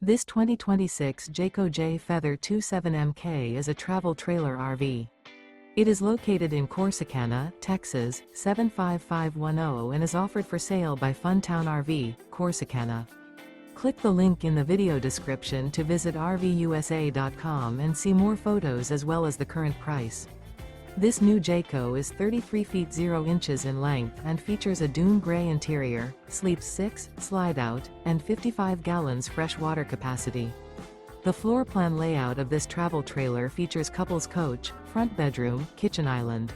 This 2026 Jayco Jay Feather 27MK is a travel trailer RV. It is located in Corsicana, Texas, 75510 and is offered for sale by Funtown RV, Corsicana. Click the link in the video description to visit RVUSA.com and see more photos as well as the current price. This new Jayco is 33 feet 0 inches in length and features a DUNE GRAY interior, sleeps 6, slide-out, and 55 gallons fresh water capacity. The floor plan layout of this travel trailer features couples coach, front bedroom, kitchen island.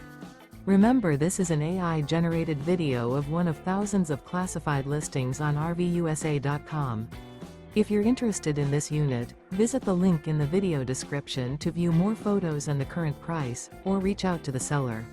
Remember, this is an AI-generated video of one of thousands of classified listings on RVUSA.com. If you're interested in this unit, visit the link in the video description to view more photos and the current price, or reach out to the seller.